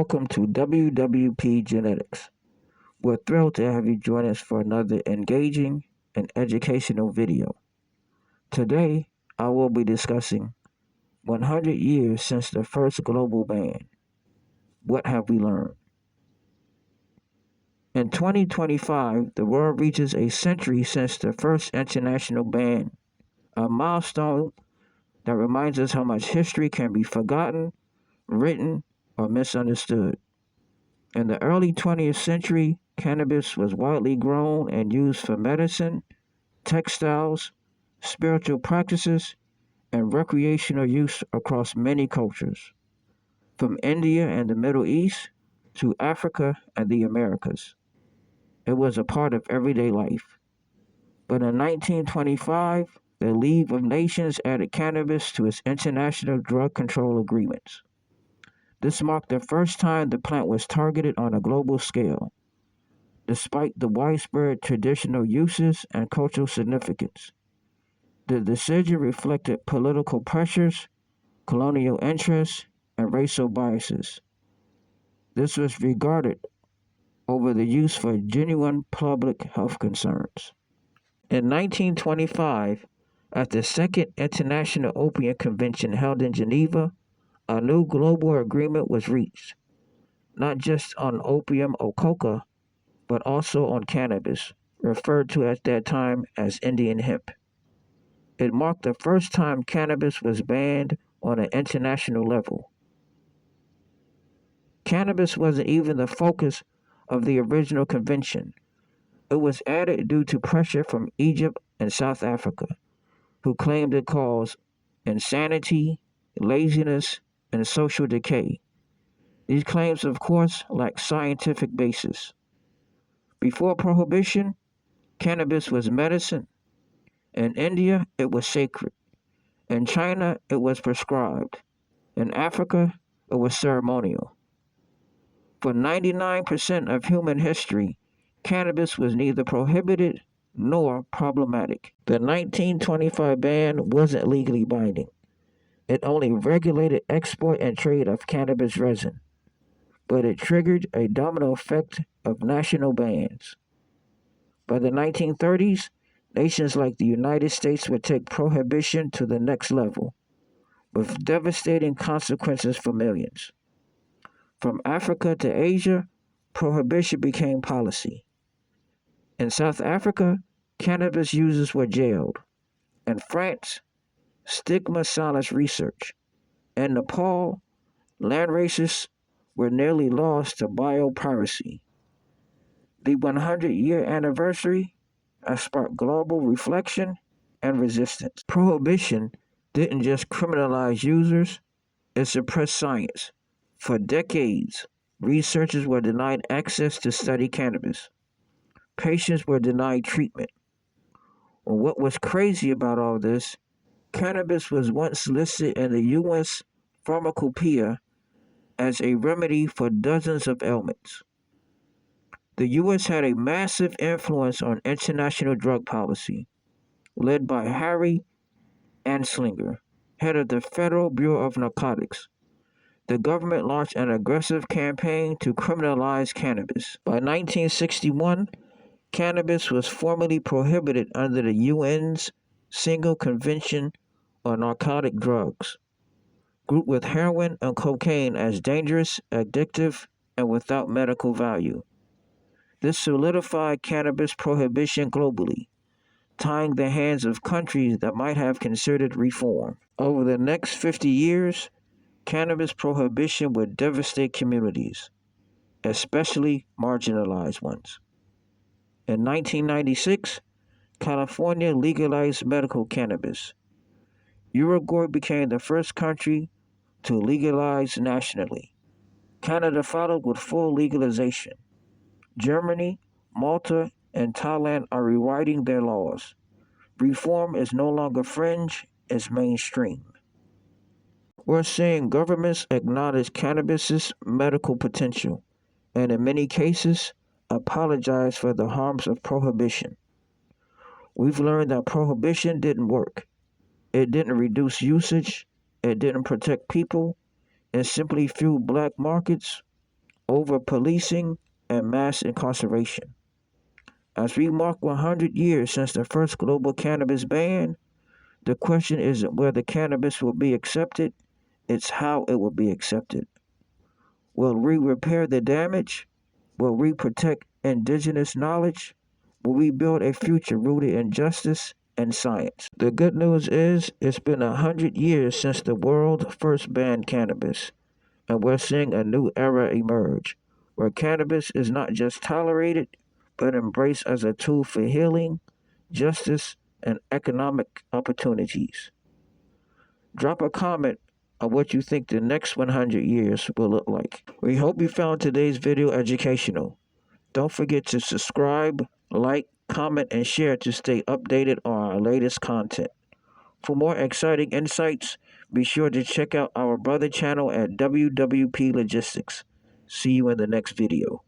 welcome to WWP Genetics. We're thrilled to have you join us for another engaging and educational video. Today, I will be discussing 100 years since the first global ban. What have we learned? In 2025, the world reaches a century since the first international ban, a milestone that reminds us how much history can be forgotten, written, or misunderstood. In the early 20th century, cannabis was widely grown and used for medicine, textiles, spiritual practices, and recreational use across many cultures, from India and the Middle East to Africa and the Americas. It was a part of everyday life. But in 1925, the League of Nations added cannabis to its international drug control agreements. This marked the first time the plant was targeted on a global scale, despite the widespread traditional uses and cultural significance. The decision reflected political pressures, colonial interests, and racial biases. This was regarded over the use for genuine public health concerns. In 1925, at the Second International Opium Convention held in Geneva, a new global agreement was reached, not just on opium or coca, but also on cannabis, referred to at that time as Indian hemp. It marked the first time cannabis was banned on an international level. Cannabis wasn't even the focus of the original convention. It was added due to pressure from Egypt and South Africa, who claimed it caused insanity, laziness, and social decay. These claims, of course, lack scientific basis. Before Prohibition, cannabis was medicine. In India, it was sacred. In China, it was prescribed. In Africa, it was ceremonial. For 99% of human history, cannabis was neither prohibited nor problematic. The 1925 ban wasn't legally binding. It only regulated export and trade of cannabis resin, but it triggered a domino effect of national bans. By the 1930s, nations like the United States would take prohibition to the next level, with devastating consequences for millions. From Africa to Asia, prohibition became policy. In South Africa, cannabis users were jailed. In France, stigma silenced research. In Nepal, land races were nearly lost to biopiracy. The 100-year anniversary has sparked global reflection and resistance. Prohibition didn't just criminalize users, it suppressed science. For decades, researchers were denied access to study cannabis. Patients were denied treatment. Well, what was crazy about all this, cannabis was once listed in the U.S. Pharmacopoeia as a remedy for dozens of ailments. The U.S. had a massive influence on international drug policy, led by Harry Anslinger, head of the Federal Bureau of Narcotics. The government launched an aggressive campaign to criminalize cannabis. By 1961, cannabis was formally prohibited under the UN's Single Convention on Narcotic Drugs, grouped with heroin and cocaine as dangerous, addictive, and without medical value. This solidified cannabis prohibition globally, tying the hands of countries that might have considered reform. Over the next 50 years, cannabis prohibition would devastate communities, especially marginalized ones. In 1996, California legalized medical cannabis. Uruguay became the first country to legalize nationally. Canada followed with full legalization. Germany, Malta, and Thailand are rewriting their laws. Reform is no longer fringe, it's mainstream. We're seeing governments acknowledge cannabis's medical potential, and in many cases, apologize for the harms of prohibition. We've learned that prohibition didn't work. It didn't reduce usage, it didn't protect people, it simply fueled black markets, over policing and mass incarceration. As we mark 100 years since the first global cannabis ban, the question isn't whether cannabis will be accepted, it's how it will be accepted. Will we repair the damage? Will we protect indigenous knowledge? Will we build a future rooted in justice and science? The good news is it's been 100 years since the world first banned cannabis, and we're seeing a new era emerge, where cannabis is not just tolerated, but embraced as a tool for healing, justice, and economic opportunities. Drop a comment on what you think the next 100 years will look like. We hope you found today's video educational. Don't forget to subscribe, like, comment, and share to stay updated on our latest content. For more exciting insights, be sure to check out our brother channel at WWP Logistics. See you in the next video.